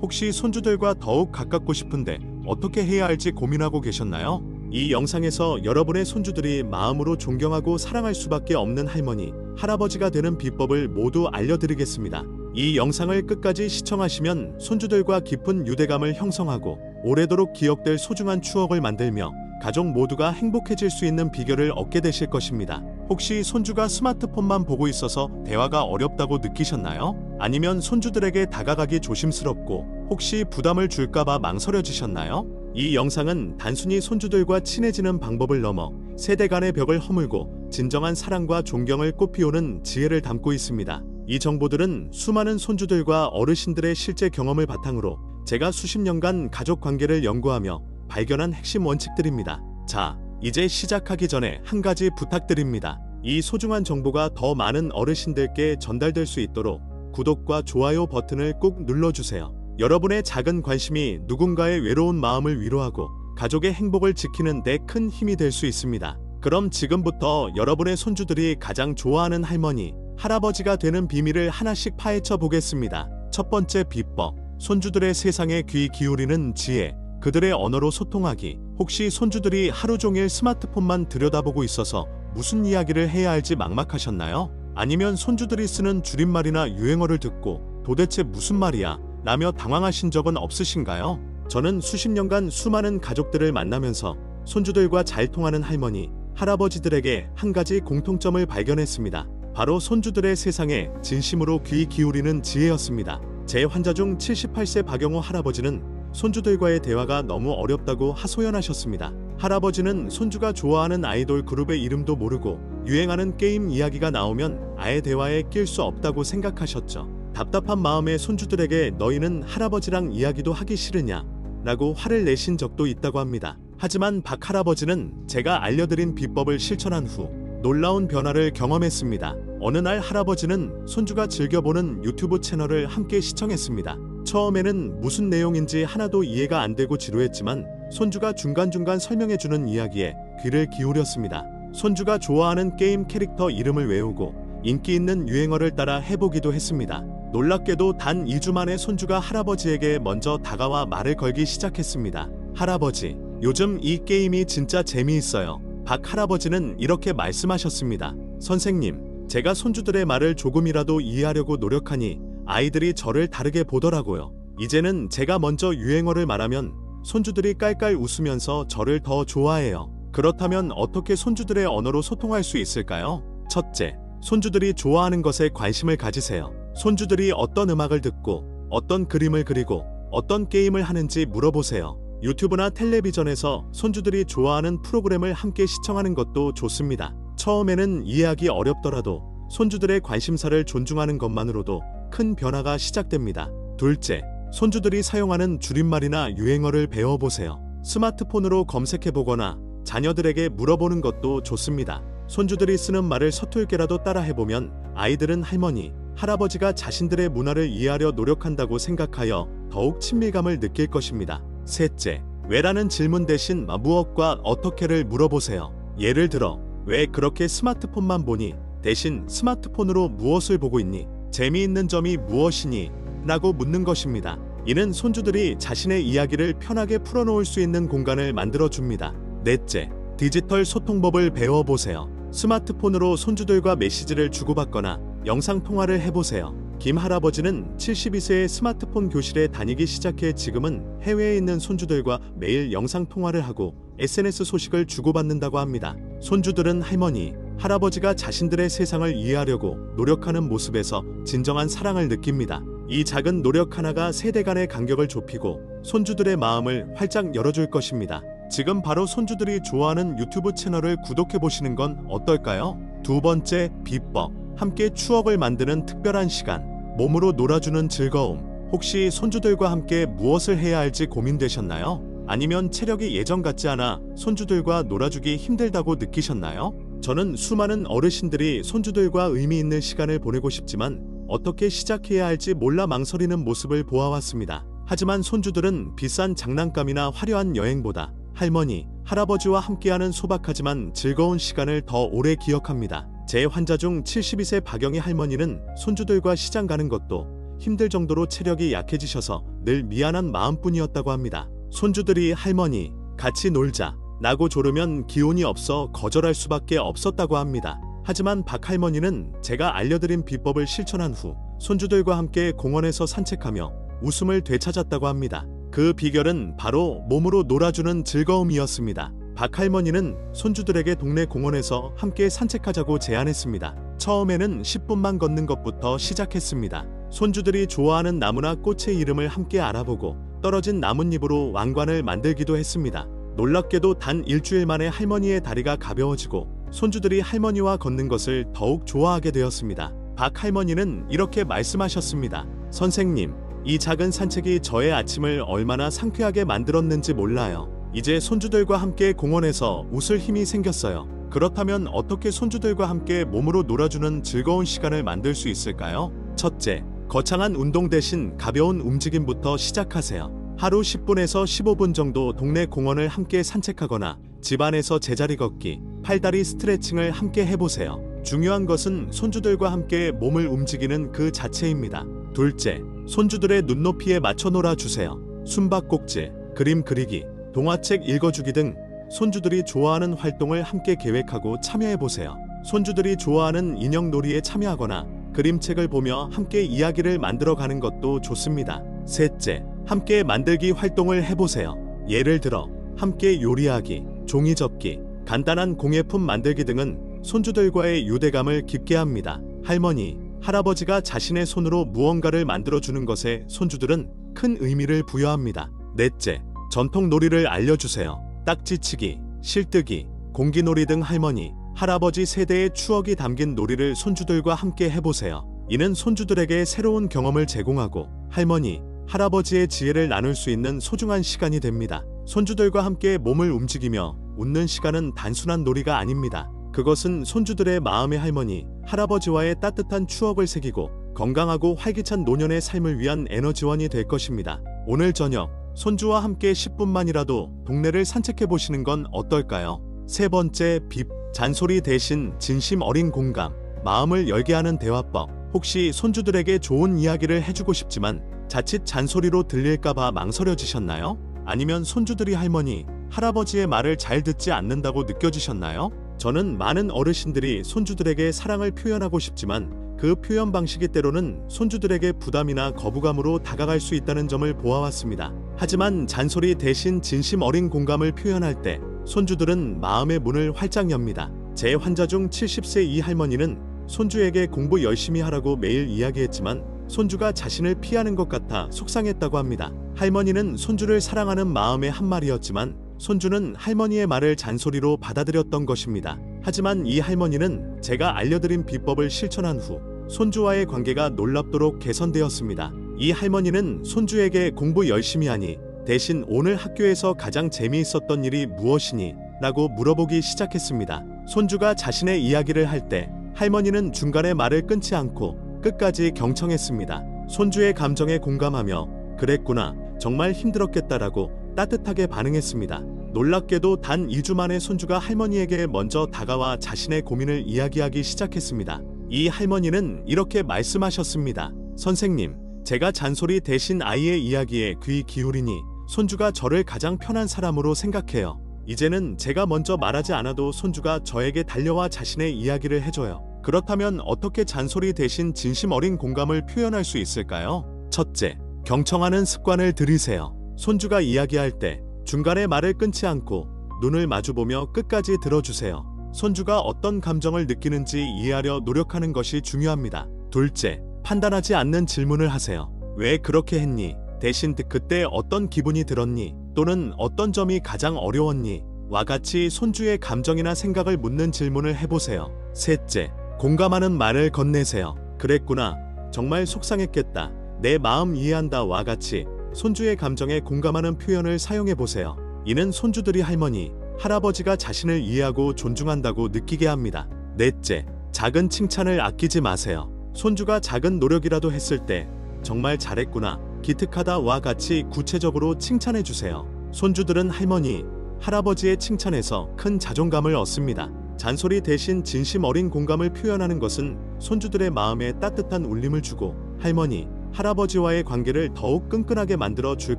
혹시 손주들과 더욱 가깝고 싶은데 어떻게 해야 할지 고민하고 계셨나요? 이 영상에서 여러분의 손주들이 마음으로 존경하고 사랑할 수밖에 없는 할머니, 할아버지가 되는 비법을 모두 알려드리겠습니다. 이 영상을 끝까지 시청하시면 손주들과 깊은 유대감을 형성하고 오래도록 기억될 소중한 추억을 만들며 가족 모두가 행복해질 수 있는 비결을 얻게 되실 것입니다. 혹시 손주가 스마트폰만 보고 있어서 대화가 어렵다고 느끼셨나요? 아니면 손주들에게 다가가기 조심스럽고 혹시 부담을 줄까봐 망설여지셨나요? 이 영상은 단순히 손주들과 친해지는 방법을 넘어 세대 간의 벽을 허물고 진정한 사랑과 존경을 꽃피우는 지혜를 담고 있습니다. 이 정보들은 수많은 손주들과 어르신들의 실제 경험을 바탕으로 제가 수십 년간 가족 관계를 연구하며 발견한 핵심 원칙들입니다. 자, 이제 시작하기 전에 한 가지 부탁드립니다. 이 소중한 정보가 더 많은 어르신들께 전달될 수 있도록 구독과 좋아요 버튼을 꼭 눌러주세요. 여러분의 작은 관심이 누군가의 외로운 마음을 위로하고 가족의 행복을 지키는 데 큰 힘이 될 수 있습니다. 그럼 지금부터 여러분의 손주들이 가장 좋아하는 할머니, 할아버지가 되는 비밀을 하나씩 파헤쳐 보겠습니다. 첫 번째 비법, 손주들의 세상에 귀 기울이는 지혜. 그들의 언어로 소통하기. 혹시 손주들이 하루 종일 스마트폰만 들여다보고 있어서 무슨 이야기를 해야 할지 막막하셨나요? 아니면 손주들이 쓰는 줄임말이나 유행어를 듣고 도대체 무슨 말이야? 라며 당황하신 적은 없으신가요? 저는 수십 년간 수많은 가족들을 만나면서 손주들과 잘 통하는 할머니, 할아버지들에게 한 가지 공통점을 발견했습니다. 바로 손주들의 세상에 진심으로 귀 기울이는 지혜였습니다. 제 환자 중 78세 박영호 할아버지는 손주들과의 대화가 너무 어렵다고 하소연하셨습니다. 할아버지는 손주가 좋아하는 아이돌 그룹의 이름도 모르고 유행하는 게임 이야기가 나오면 아예 대화에 낄 수 없다고 생각하셨죠. 답답한 마음에 손주들에게 너희는 할아버지랑 이야기도 하기 싫으냐? 라고 화를 내신 적도 있다고 합니다. 하지만 박 할아버지는 제가 알려드린 비법을 실천한 후 놀라운 변화를 경험했습니다. 어느 날 할아버지는 손주가 즐겨보는 유튜브 채널을 함께 시청했습니다. 처음에는 무슨 내용인지 하나도 이해가 안 되고 지루했지만 손주가 중간중간 설명해주는 이야기에 귀를 기울였습니다. 손주가 좋아하는 게임 캐릭터 이름을 외우고 인기 있는 유행어를 따라 해보기도 했습니다. 놀랍게도 단 2주 만에 손주가 할아버지에게 먼저 다가와 말을 걸기 시작했습니다. 할아버지, 요즘 이 게임이 진짜 재미있어요. 박 할아버지는 이렇게 말씀하셨습니다. 선생님, 제가 손주들의 말을 조금이라도 이해하려고 노력하니 아이들이 저를 다르게 보더라고요. 이제는 제가 먼저 유행어를 말하면 손주들이 깔깔 웃으면서 저를 더 좋아해요. 그렇다면 어떻게 손주들의 언어로 소통할 수 있을까요? 첫째, 손주들이 좋아하는 것에 관심을 가지세요. 손주들이 어떤 음악을 듣고 어떤 그림을 그리고 어떤 게임을 하는지 물어보세요. 유튜브나 텔레비전에서 손주들이 좋아하는 프로그램을 함께 시청하는 것도 좋습니다. 처음에는 이해하기 어렵더라도 손주들의 관심사를 존중하는 것만으로도 큰 변화가 시작됩니다. 둘째, 손주들이 사용하는 줄임말이나 유행어를 배워보세요. 스마트폰으로 검색해보거나 자녀들에게 물어보는 것도 좋습니다. 손주들이 쓰는 말을 서툴게라도 따라해보면 아이들은 할머니, 할아버지가 자신들의 문화를 이해하려 노력한다고 생각하여 더욱 친밀감을 느낄 것입니다. 셋째, 왜라는 질문 대신 무엇과 어떻게를 물어보세요. 예를 들어, 왜 그렇게 스마트폰만 보니? 대신 스마트폰으로 무엇을 보고 있니? 재미있는 점이 무엇이니? 라고 묻는 것입니다. 이는 손주들이 자신의 이야기를 편하게 풀어놓을 수 있는 공간을 만들어줍니다. 넷째, 디지털 소통법을 배워보세요. 스마트폰으로 손주들과 메시지를 주고받거나 영상통화를 해보세요. 김 할아버지는 72세의 스마트폰 교실에 다니기 시작해 지금은 해외에 있는 손주들과 매일 영상통화를 하고 SNS 소식을 주고받는다고 합니다. 손주들은 할머니, 할아버지가 자신들의 세상을 이해하려고 노력하는 모습에서 진정한 사랑을 느낍니다. 이 작은 노력 하나가 세대 간의 간격을 좁히고 손주들의 마음을 활짝 열어줄 것입니다. 지금 바로 손주들이 좋아하는 유튜브 채널을 구독해보시는 건 어떨까요? 두 번째 비법, 함께 추억을 만드는 특별한 시간, 몸으로 놀아주는 즐거움. 혹시 손주들과 함께 무엇을 해야 할지 고민되셨나요? 아니면 체력이 예전 같지 않아 손주들과 놀아주기 힘들다고 느끼셨나요? 저는 수많은 어르신들이 손주들과 의미 있는 시간을 보내고 싶지만 어떻게 시작해야 할지 몰라 망설이는 모습을 보아왔습니다. 하지만 손주들은 비싼 장난감이나 화려한 여행보다 할머니, 할아버지와 함께하는 소박하지만 즐거운 시간을 더 오래 기억합니다. 제 환자 중 72세 박영희 할머니는 손주들과 시장 가는 것도 힘들 정도로 체력이 약해지셔서 늘 미안한 마음뿐이었다고 합니다. 손주들이 할머니, 같이 놀자 라고 조르면 기운이 없어 거절할 수밖에 없었다고 합니다. 하지만 박 할머니는 제가 알려드린 비법을 실천한 후 손주들과 함께 공원에서 산책하며 웃음을 되찾았다고 합니다. 그 비결은 바로 몸으로 놀아주는 즐거움이었습니다. 박 할머니는 손주들에게 동네 공원에서 함께 산책하자고 제안했습니다. 처음에는 10분만 걷는 것부터 시작했습니다. 손주들이 좋아하는 나무나 꽃의 이름을 함께 알아보고 떨어진 나뭇잎으로 왕관을 만들기도 했습니다. 놀랍게도 단 일주일 만에 할머니의 다리가 가벼워지고 손주들이 할머니와 걷는 것을 더욱 좋아하게 되었습니다. 박 할머니는 이렇게 말씀하셨습니다. 선생님, 이 작은 산책이 저의 아침을 얼마나 상쾌하게 만들었는지 몰라요. 이제 손주들과 함께 공원에서 웃을 힘이 생겼어요. 그렇다면 어떻게 손주들과 함께 몸으로 놀아주는 즐거운 시간을 만들 수 있을까요? 첫째, 거창한 운동 대신 가벼운 움직임부터 시작하세요. 하루 10분에서 15분 정도 동네 공원을 함께 산책하거나 집안에서 제자리 걷기, 팔다리 스트레칭을 함께 해보세요. 중요한 것은 손주들과 함께 몸을 움직이는 그 자체입니다. 둘째, 손주들의 눈높이에 맞춰 놀아주세요. 숨바꼭질, 그림 그리기, 동화책 읽어주기 등 손주들이 좋아하는 활동을 함께 계획하고 참여해보세요. 손주들이 좋아하는 인형놀이에 참여하거나 그림책을 보며 함께 이야기를 만들어가는 것도 좋습니다. 셋째, 함께 만들기 활동을 해보세요. 예를 들어 함께 요리하기, 종이접기, 간단한 공예품 만들기 등은 손주들과의 유대감을 깊게 합니다. 할머니, 할아버지가 자신의 손으로 무언가를 만들어주는 것에 손주들은 큰 의미를 부여합니다. 넷째, 전통 놀이를 알려주세요. 딱지치기, 실뜨기, 공기놀이 등 할머니, 할아버지 세대의 추억이 담긴 놀이를 손주들과 함께 해보세요. 이는 손주들에게 새로운 경험을 제공하고 할머니, 할아버지의 지혜를 나눌 수 있는 소중한 시간이 됩니다. 손주들과 함께 몸을 움직이며 웃는 시간은 단순한 놀이가 아닙니다. 그것은 손주들의 마음의 할머니, 할아버지와의 따뜻한 추억을 새기고 건강하고 활기찬 노년의 삶을 위한 에너지원이 될 것입니다. 오늘 저녁 손주와 함께 10분만이라도 동네를 산책해 보시는 건 어떨까요? 세 번째, 빕, 잔소리 대신 진심 어린 공감, 마음을 열게 하는 대화법. 혹시 손주들에게 좋은 이야기를 해주고 싶지만 자칫 잔소리로 들릴까봐 망설여지셨나요? 아니면 손주들이 할머니, 할아버지의 말을 잘 듣지 않는다고 느껴지셨나요? 저는 많은 어르신들이 손주들에게 사랑을 표현하고 싶지만 그 표현 방식이 때로는 손주들에게 부담이나 거부감으로 다가갈 수 있다는 점을 보아왔습니다. 하지만 잔소리 대신 진심 어린 공감을 표현할 때 손주들은 마음의 문을 활짝 엽니다. 제 환자 중 70세 이 할머니는 손주에게 공부 열심히 하라고 매일 이야기했지만 손주가 자신을 피하는 것 같아 속상했다고 합니다. 할머니는 손주를 사랑하는 마음의 한말이었지만 손주는 할머니의 말을 잔소리로 받아들였던 것입니다. 하지만 이 할머니는 제가 알려드린 비법을 실천한 후 손주와의 관계가 놀랍도록 개선되었습니다. 이 할머니는 손주에게 공부 열심히 하니 대신 오늘 학교에서 가장 재미있었던 일이 무엇이니? 라고 물어보기 시작했습니다. 손주가 자신의 이야기를 할 때 할머니는 중간에 말을 끊지 않고 끝까지 경청했습니다. 손주의 감정에 공감하며 그랬구나, 정말 힘들었겠다라고 따뜻하게 반응했습니다. 놀랍게도 단 2주 만에 손주가 할머니에게 먼저 다가와 자신의 고민을 이야기하기 시작했습니다. 이 할머니는 이렇게 말씀하셨습니다. 선생님, 제가 잔소리 대신 아이의 이야기에 귀 기울이니 손주가 저를 가장 편한 사람으로 생각해요. 이제는 제가 먼저 말하지 않아도 손주가 저에게 달려와 자신의 이야기를 해줘요. 그렇다면 어떻게 잔소리 대신 진심 어린 공감을 표현할 수 있을까요? 첫째, 경청하는 습관을 들이세요. 손주가 이야기할 때 중간에 말을 끊지 않고 눈을 마주보며 끝까지 들어주세요. 손주가 어떤 감정을 느끼는지 이해하려 노력하는 것이 중요합니다. 둘째, 판단하지 않는 질문을 하세요. 왜 그렇게 했니? 대신 그때 어떤 기분이 들었니? 또는 어떤 점이 가장 어려웠니? 와 같이 손주의 감정이나 생각을 묻는 질문을 해보세요. 셋째, 공감하는 말을 건네세요. 그랬구나, 정말 속상했겠다, 내 마음 이해한다 와 같이 손주의 감정에 공감하는 표현을 사용해보세요. 이는 손주들이 할머니, 할아버지가 자신을 이해하고 존중한다고 느끼게 합니다. 넷째, 작은 칭찬을 아끼지 마세요. 손주가 작은 노력이라도 했을 때 정말 잘했구나, 기특하다 와 같이 구체적으로 칭찬해주세요. 손주들은 할머니, 할아버지의 칭찬에서 큰 자존감을 얻습니다. 잔소리 대신 진심 어린 공감을 표현하는 것은 손주들의 마음에 따뜻한 울림을 주고 할머니, 할아버지와의 관계를 더욱 끈끈하게 만들어 줄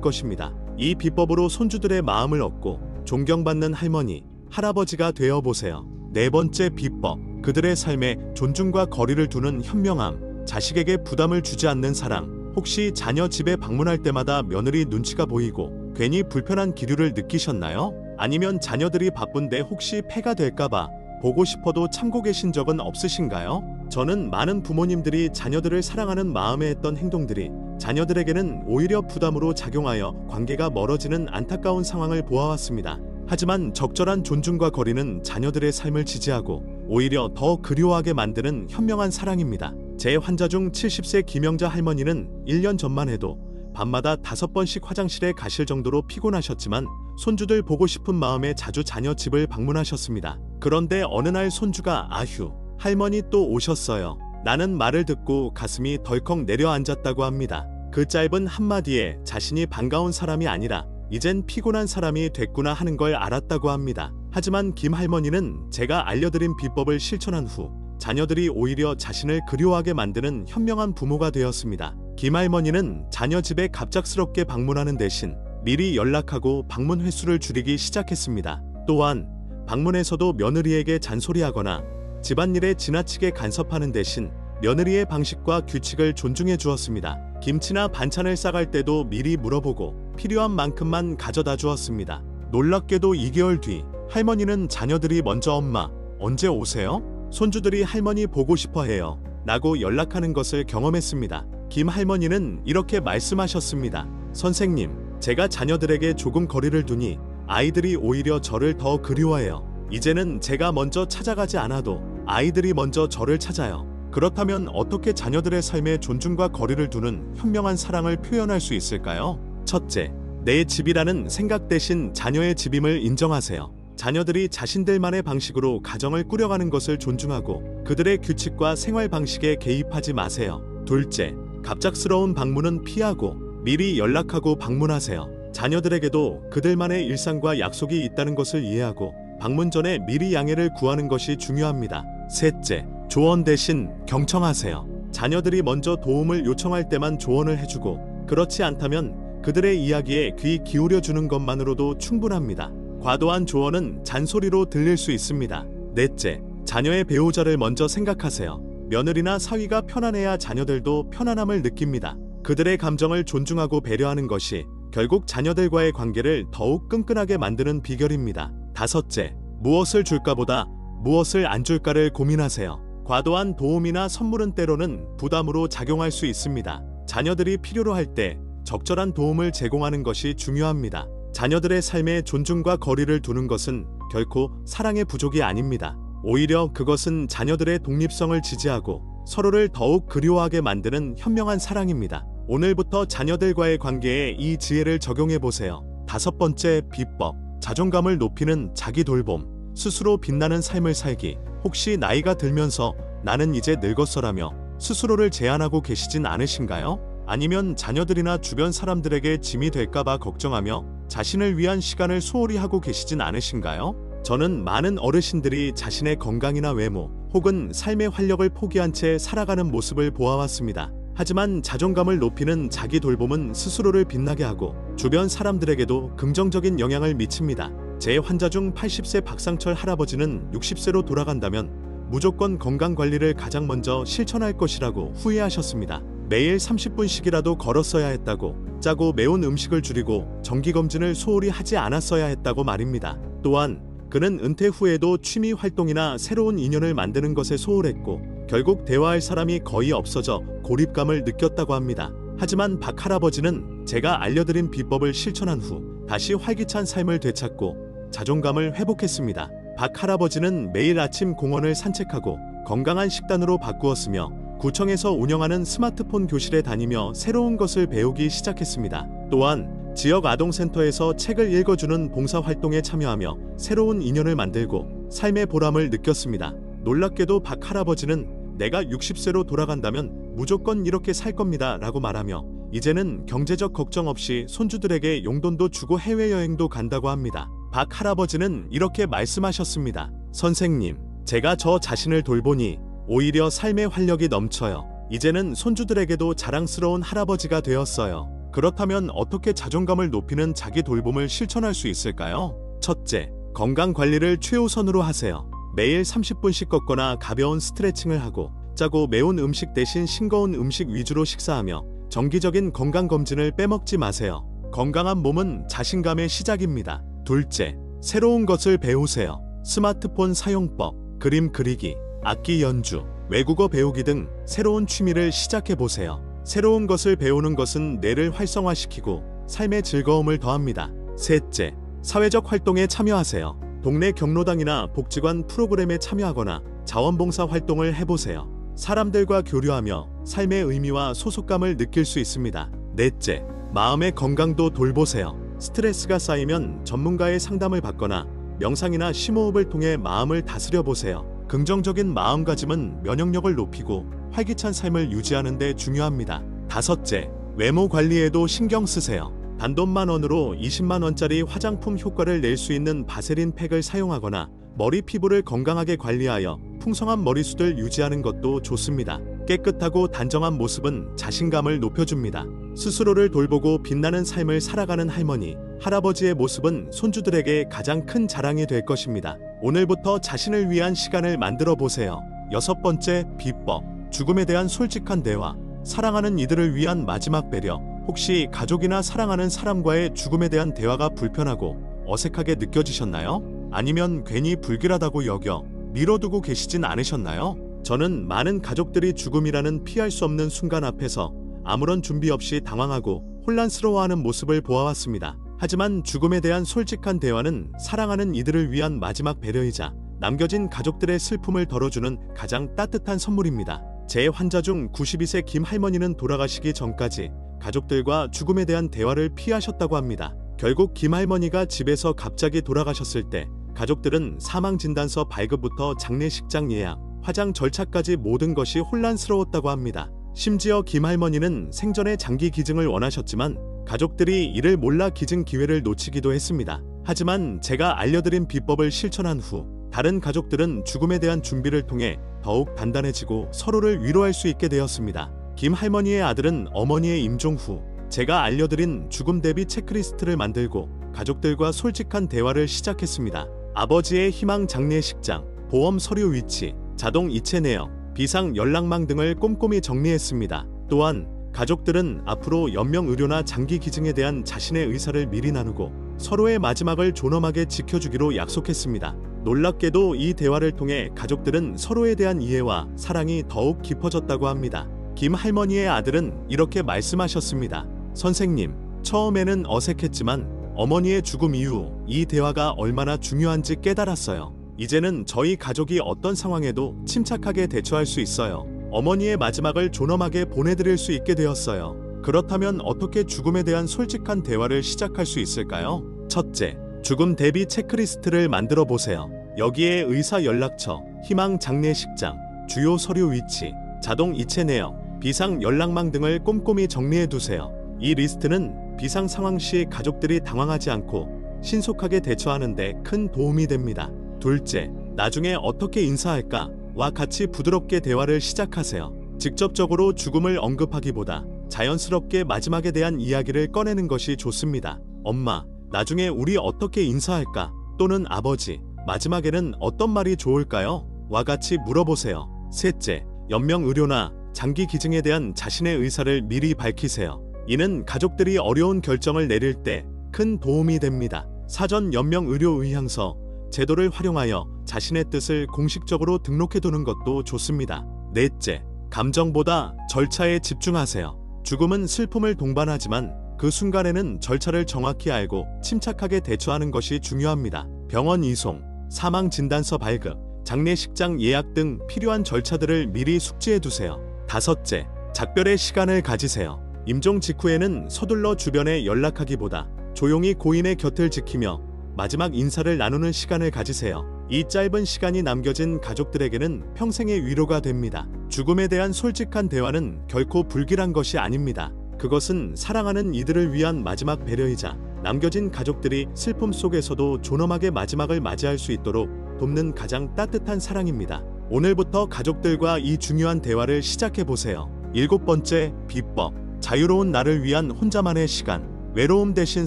것입니다. 이 비법으로 손주들의 마음을 얻고 존경받는 할머니, 할아버지가 되어 보세요. 네 번째 비법, 그들의 삶에 존중과 거리를 두는 현명함. 자식에게 부담을 주지 않는 사랑. 혹시 자녀 집에 방문할 때마다 며느리 눈치가 보이고 괜히 불편한 기류를 느끼셨나요? 아니면 자녀들이 바쁜데 혹시 폐가 될까봐 보고 싶어도 참고 계신 적은 없으신가요? 저는 많은 부모님들이 자녀들을 사랑하는 마음에 했던 행동들이 자녀들에게는 오히려 부담으로 작용하여 관계가 멀어지는 안타까운 상황을 보아왔습니다. 하지만 적절한 존중과 거리는 자녀들의 삶을 지지하고 오히려 더 그리워하게 만드는 현명한 사랑입니다. 제 환자 중 70세 김영자 할머니는 1년 전만 해도 밤마다 5번씩 화장실에 가실 정도로 피곤하셨지만 손주들 보고 싶은 마음에 자주 자녀 집을 방문하셨습니다. 그런데 어느 날 손주가 아휴, 할머니 또 오셨어요. 라는 말을 듣고 가슴이 덜컥 내려앉았다고 합니다. 그 짧은 한마디에 자신이 반가운 사람이 아니라 이젠 피곤한 사람이 됐구나 하는 걸 알았다고 합니다. 하지만 김 할머니는 제가 알려드린 비법을 실천한 후 자녀들이 오히려 자신을 그리워하게 만드는 현명한 부모가 되었습니다. 김 할머니는 자녀 집에 갑작스럽게 방문하는 대신 미리 연락하고 방문 횟수를 줄이기 시작했습니다. 또한 방문에서도 며느리에게 잔소리하거나 집안일에 지나치게 간섭하는 대신 며느리의 방식과 규칙을 존중해 주었습니다. 김치나 반찬을 싸갈 때도 미리 물어보고 필요한 만큼만 가져다 주었습니다. 놀랍게도 2개월 뒤 할머니는 자녀들이 먼저 엄마, 언제 오세요? 손주들이 할머니 보고 싶어 해요. 라고 연락하는 것을 경험했습니다. 김 할머니는 이렇게 말씀하셨습니다. 선생님, 제가 자녀들에게 조금 거리를 두니 아이들이 오히려 저를 더 그리워해요. 이제는 제가 먼저 찾아가지 않아도 아이들이 먼저 저를 찾아요. 그렇다면 어떻게 자녀들의 삶에 존중과 거리를 두는 현명한 사랑을 표현할 수 있을까요? 첫째, 내 집이라는 생각 대신 자녀의 집임을 인정하세요. 자녀들이 자신들만의 방식으로 가정을 꾸려가는 것을 존중하고 그들의 규칙과 생활 방식에 개입하지 마세요. 둘째, 갑작스러운 방문은 피하고 미리 연락하고 방문하세요. 자녀들에게도 그들만의 일상과 약속이 있다는 것을 이해하고 방문 전에 미리 양해를 구하는 것이 중요합니다. 셋째, 조언 대신 경청하세요. 자녀들이 먼저 도움을 요청할 때만 조언을 해주고 그렇지 않다면 그들의 이야기에 귀 기울여주는 것만으로도 충분합니다. 과도한 조언은 잔소리로 들릴 수 있습니다. 넷째, 자녀의 배우자를 먼저 생각하세요. 며느리나 사위가 편안해야 자녀들도 편안함을 느낍니다. 그들의 감정을 존중하고 배려하는 것이 결국 자녀들과의 관계를 더욱 끈끈하게 만드는 비결입니다. 다섯째, 무엇을 줄까보다 무엇을 안 줄까를 고민하세요. 과도한 도움이나 선물은 때로는 부담으로 작용할 수 있습니다. 자녀들이 필요로 할 때 적절한 도움을 제공하는 것이 중요합니다. 자녀들의 삶에 존중과 거리를 두는 것은 결코 사랑의 부족이 아닙니다. 오히려 그것은 자녀들의 독립성을 지지하고 서로를 더욱 그리워하게 만드는 현명한 사랑입니다. 오늘부터 자녀들과의 관계에 이 지혜를 적용해 보세요. 다섯 번째 비법, 자존감을 높이는 자기 돌봄. 스스로 빛나는 삶을 살기. 혹시 나이가 들면서 나는 이제 늙었어라며 스스로를 제한하고 계시진 않으신가요? 아니면 자녀들이나 주변 사람들에게 짐이 될까봐 걱정하며 자신을 위한 시간을 소홀히 하고 계시진 않으신가요? 저는 많은 어르신들이 자신의 건강이나 외모 혹은 삶의 활력을 포기한 채 살아가는 모습을 보아왔습니다. 하지만 자존감을 높이는 자기 돌봄은 스스로를 빛나게 하고 주변 사람들에게도 긍정적인 영향을 미칩니다. 제 환자 중 80세 박상철 할아버지는 60세로 돌아간다면 무조건 건강관리를 가장 먼저 실천할 것이라고 후회하셨습니다. 매일 30분씩이라도 걸었어야 했다고, 짜고 매운 음식을 줄이고 정기검진을 소홀히 하지 않았어야 했다고 말입니다. 또한 그는 은퇴 후에도 취미 활동이나 새로운 인연을 만드는 것에 소홀했고 결국 대화할 사람이 거의 없어져 고립감을 느꼈다고 합니다. 하지만 박 할아버지는 제가 알려드린 비법을 실천한 후 다시 활기찬 삶을 되찾고 자존감을 회복했습니다. 박 할아버지는 매일 아침 공원을 산책하고 건강한 식단으로 바꾸었으며 구청에서 운영하는 스마트폰 교실에 다니며 새로운 것을 배우기 시작했습니다. 또한 지역 아동센터에서 책을 읽어주는 봉사활동에 참여하며 새로운 인연을 만들고 삶의 보람을 느꼈습니다. 놀랍게도 박 할아버지는 내가 60세로 돌아간다면 무조건 이렇게 살 겁니다 라고 말하며 이제는 경제적 걱정 없이 손주들에게 용돈도 주고 해외여행도 간다고 합니다. 박 할아버지는 이렇게 말씀하셨습니다. 선생님, 제가 저 자신을 돌보니 오히려 삶의 활력이 넘쳐요. 이제는 손주들에게도 자랑스러운 할아버지가 되었어요. 그렇다면 어떻게 자존감을 높이는 자기 돌봄을 실천할 수 있을까요? 첫째, 건강 관리를 최우선으로 하세요. 매일 30분씩 걷거나 가벼운 스트레칭을 하고 짜고 매운 음식 대신 싱거운 음식 위주로 식사하며 정기적인 건강검진을 빼먹지 마세요. 건강한 몸은 자신감의 시작입니다. 둘째, 새로운 것을 배우세요. 스마트폰 사용법, 그림 그리기, 악기 연주, 외국어 배우기 등 새로운 취미를 시작해보세요. 새로운 것을 배우는 것은 뇌를 활성화시키고 삶의 즐거움을 더합니다. 셋째, 사회적 활동에 참여하세요. 동네 경로당이나 복지관 프로그램에 참여하거나 자원봉사 활동을 해보세요. 사람들과 교류하며 삶의 의미와 소속감을 느낄 수 있습니다. 넷째, 마음의 건강도 돌보세요. 스트레스가 쌓이면 전문가의 상담을 받거나 명상이나 심호흡을 통해 마음을 다스려 보세요. 긍정적인 마음가짐은 면역력을 높이고 활기찬 삶을 유지하는 데 중요합니다. 다섯째, 외모 관리에도 신경 쓰세요. 단돈 10,000원으로 200,000원짜리 화장품 효과를 낼 수 있는 바세린 팩을 사용하거나 머리 피부를 건강하게 관리하여 풍성한 머리숱을 유지하는 것도 좋습니다. 깨끗하고 단정한 모습은 자신감을 높여줍니다. 스스로를 돌보고 빛나는 삶을 살아가는 할머니, 할아버지의 모습은 손주들에게 가장 큰 자랑이 될 것입니다. 오늘부터 자신을 위한 시간을 만들어 보세요. 여섯 번째, 비법. 죽음에 대한 솔직한 대화. 사랑하는 이들을 위한 마지막 배려. 혹시 가족이나 사랑하는 사람과의 죽음에 대한 대화가 불편하고 어색하게 느껴지셨나요? 아니면 괜히 불길하다고 여겨 미뤄두고 계시진 않으셨나요? 저는 많은 가족들이 죽음이라는 피할 수 없는 순간 앞에서 아무런 준비 없이 당황하고 혼란스러워하는 모습을 보아왔습니다. 하지만 죽음에 대한 솔직한 대화는 사랑하는 이들을 위한 마지막 배려이자 남겨진 가족들의 슬픔을 덜어주는 가장 따뜻한 선물입니다. 제 환자 중 92세 김 할머니는 돌아가시기 전까지 가족들과 죽음에 대한 대화를 피하셨다고 합니다. 결국 김 할머니가 집에서 갑자기 돌아가셨을 때 가족들은 사망진단서 발급부터 장례식장 예약, 화장 절차까지 모든 것이 혼란스러웠다고 합니다. 심지어 김 할머니는 생전에 장기 기증을 원하셨지만 가족들이 이를 몰라 기증 기회를 놓치기도 했습니다. 하지만 제가 알려드린 비법을 실천한 후 다른 가족들은 죽음에 대한 준비를 통해 더욱 단단해지고 서로를 위로할 수 있게 되었습니다. 김 할머니의 아들은 어머니의 임종 후 제가 알려드린 죽음 대비 체크리스트를 만들고 가족들과 솔직한 대화를 시작했습니다. 아버지의 희망 장례식장, 보험 서류 위치, 자동 이체 내역, 비상 연락망 등을 꼼꼼히 정리했습니다. 또한 가족들은 앞으로 연명 의료나 장기 기증에 대한 자신의 의사를 미리 나누고 서로의 마지막을 존엄하게 지켜주기로 약속했습니다. 놀랍게도 이 대화를 통해 가족들은 서로에 대한 이해와 사랑이 더욱 깊어졌다고 합니다. 김 할머니의 아들은 이렇게 말씀하셨습니다. 선생님, 처음에는 어색했지만 어머니의 죽음 이후 이 대화가 얼마나 중요한지 깨달았어요. 이제는 저희 가족이 어떤 상황에도 침착하게 대처할 수 있어요. 어머니의 마지막을 존엄하게 보내드릴 수 있게 되었어요. 그렇다면 어떻게 죽음에 대한 솔직한 대화를 시작할 수 있을까요? 첫째, 죽음 대비 체크리스트를 만들어 보세요. 여기에 의사 연락처, 희망 장례식장, 주요 서류 위치, 자동 이체 내역, 비상 연락망 등을 꼼꼼히 정리해 두세요. 이 리스트는 비상 상황 시 가족들이 당황하지 않고 신속하게 대처하는 데 큰 도움이 됩니다. 둘째, 나중에 어떻게 인사할까? 와 같이 부드럽게 대화를 시작하세요. 직접적으로 죽음을 언급하기보다 자연스럽게 마지막에 대한 이야기를 꺼내는 것이 좋습니다. 엄마, 나중에 우리 어떻게 인사할까? 또는 아버지, 마지막에는 어떤 말이 좋을까요? 와 같이 물어보세요. 셋째, 연명 의료나 장기 기증에 대한 자신의 의사를 미리 밝히세요. 이는 가족들이 어려운 결정을 내릴 때 큰 도움이 됩니다. 사전 연명 의료 의향서, 제도를 활용하여 자신의 뜻을 공식적으로 등록해두는 것도 좋습니다. 넷째, 감정보다 절차에 집중하세요. 죽음은 슬픔을 동반하지만 그 순간에는 절차를 정확히 알고 침착하게 대처하는 것이 중요합니다. 병원 이송, 사망 진단서 발급, 장례식장 예약 등 필요한 절차들을 미리 숙지해두세요. 다섯째, 작별의 시간을 가지세요. 임종 직후에는 서둘러 주변에 연락하기보다 조용히 고인의 곁을 지키며 마지막 인사를 나누는 시간을 가지세요. 이 짧은 시간이 남겨진 가족들에게는 평생의 위로가 됩니다. 죽음에 대한 솔직한 대화는 결코 불길한 것이 아닙니다. 그것은 사랑하는 이들을 위한 마지막 배려이자 남겨진 가족들이 슬픔 속에서도 존엄하게 마지막을 맞이할 수 있도록 돕는 가장 따뜻한 사랑입니다. 오늘부터 가족들과 이 중요한 대화를 시작해보세요. 7번째, 비법. 자유로운 나를 위한 혼자만의 시간. 외로움 대신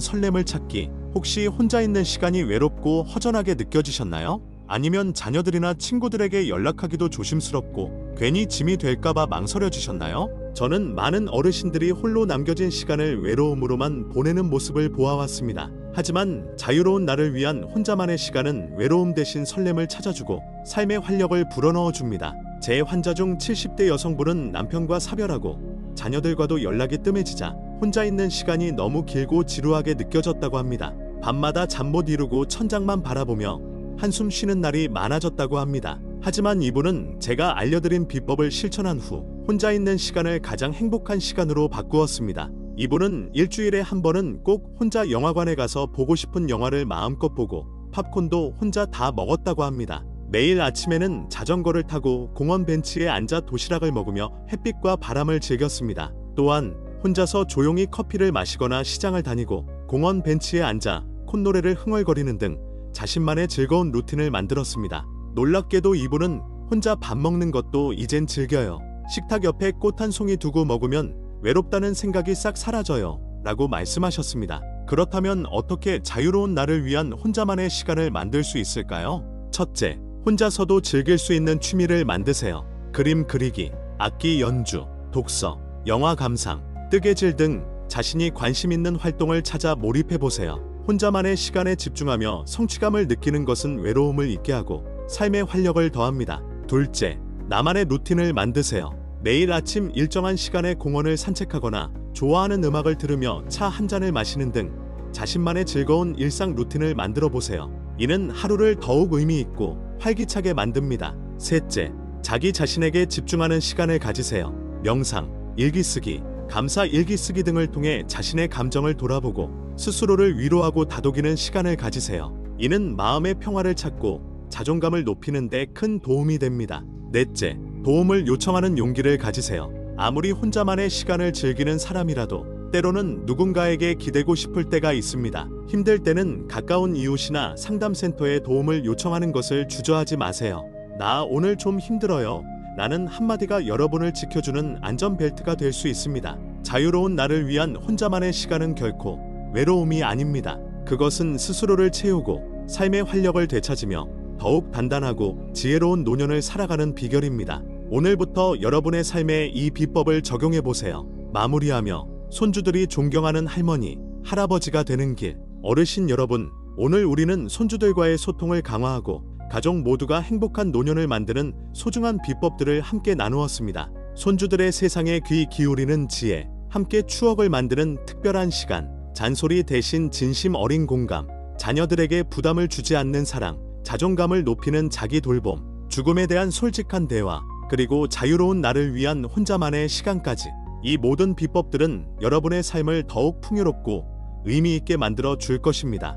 설렘을 찾기. 혹시 혼자 있는 시간이 외롭고 허전하게 느껴지셨나요? 아니면 자녀들이나 친구들에게 연락하기도 조심스럽고 괜히 짐이 될까봐 망설여지셨나요? 저는 많은 어르신들이 홀로 남겨진 시간을 외로움으로만 보내는 모습을 보아왔습니다. 하지만 자유로운 나를 위한 혼자만의 시간은 외로움 대신 설렘을 찾아주고 삶의 활력을 불어넣어 줍니다. 제 환자 중 70대 여성분은 남편과 사별하고 자녀들과도 연락이 뜸해지자 혼자 있는 시간이 너무 길고 지루하게 느껴졌다고 합니다. 밤마다 잠 못 이루고 천장만 바라보며 한숨 쉬는 날이 많아졌다고 합니다. 하지만 이분은 제가 알려드린 비법을 실천한 후 혼자 있는 시간을 가장 행복한 시간으로 바꾸었습니다. 이분은 일주일에 한 번은 꼭 혼자 영화관에 가서 보고 싶은 영화를 마음껏 보고 팝콘도 혼자 다 먹었다고 합니다. 매일 아침에는 자전거를 타고 공원 벤치에 앉아 도시락을 먹으며 햇빛과 바람을 즐겼습니다. 또한 혼자서 조용히 커피를 마시거나 시장을 다니고 공원 벤치에 앉아 콧노래를 흥얼거리는 등 자신만의 즐거운 루틴을 만들었습니다. 놀랍게도 이분은 혼자 밥 먹는 것도 이젠 즐겨요. 식탁 옆에 꽃 한 송이 두고 먹으면 외롭다는 생각이 싹 사라져요. 라고 말씀하셨습니다. 그렇다면 어떻게 자유로운 나를 위한 혼자만의 시간을 만들 수 있을까요? 첫째, 혼자서도 즐길 수 있는 취미를 만드세요. 그림 그리기, 악기 연주, 독서, 영화 감상, 뜨개질 등 자신이 관심 있는 활동을 찾아 몰입해보세요. 혼자만의 시간에 집중하며 성취감을 느끼는 것은 외로움을 잊게 하고 삶의 활력을 더합니다. 둘째, 나만의 루틴을 만드세요. 매일 아침 일정한 시간에 공원을 산책하거나 좋아하는 음악을 들으며 차 한 잔을 마시는 등 자신만의 즐거운 일상 루틴을 만들어 보세요. 이는 하루를 더욱 의미 있고 활기차게 만듭니다. 셋째, 자기 자신에게 집중하는 시간을 가지세요. 명상, 일기쓰기, 감사 일기쓰기 등을 통해 자신의 감정을 돌아보고 스스로를 위로하고 다독이는 시간을 가지세요. 이는 마음의 평화를 찾고 자존감을 높이는 데 큰 도움이 됩니다. 넷째, 도움을 요청하는 용기를 가지세요. 아무리 혼자만의 시간을 즐기는 사람이라도 때로는 누군가에게 기대고 싶을 때가 있습니다. 힘들 때는 가까운 이웃이나 상담센터에 도움을 요청하는 것을 주저하지 마세요. 나 오늘 좀 힘들어요. 라는 한마디가 여러분을 지켜주는 안전벨트가 될 수 있습니다. 자유로운 나를 위한 혼자만의 시간은 결코 외로움이 아닙니다. 그것은 스스로를 채우고 삶의 활력을 되찾으며 더욱 단단하고 지혜로운 노년을 살아가는 비결입니다. 오늘부터 여러분의 삶에 이 비법을 적용해 보세요. 마무리하며 손주들이 존경하는 할머니, 할아버지가 되는 길. 어르신 여러분, 오늘 우리는 손주들과의 소통을 강화하고 가족 모두가 행복한 노년을 만드는 소중한 비법들을 함께 나누었습니다. 손주들의 세상에 귀 기울이는 지혜, 함께 추억을 만드는 특별한 시간, 잔소리 대신 진심 어린 공감, 자녀들에게 부담을 주지 않는 사랑, 자존감을 높이는 자기 돌봄, 죽음에 대한 솔직한 대화, 그리고 자유로운 나를 위한 혼자만의 시간까지. 이 모든 비법들은 여러분의 삶을 더욱 풍요롭고 의미 있게 만들어 줄 것입니다.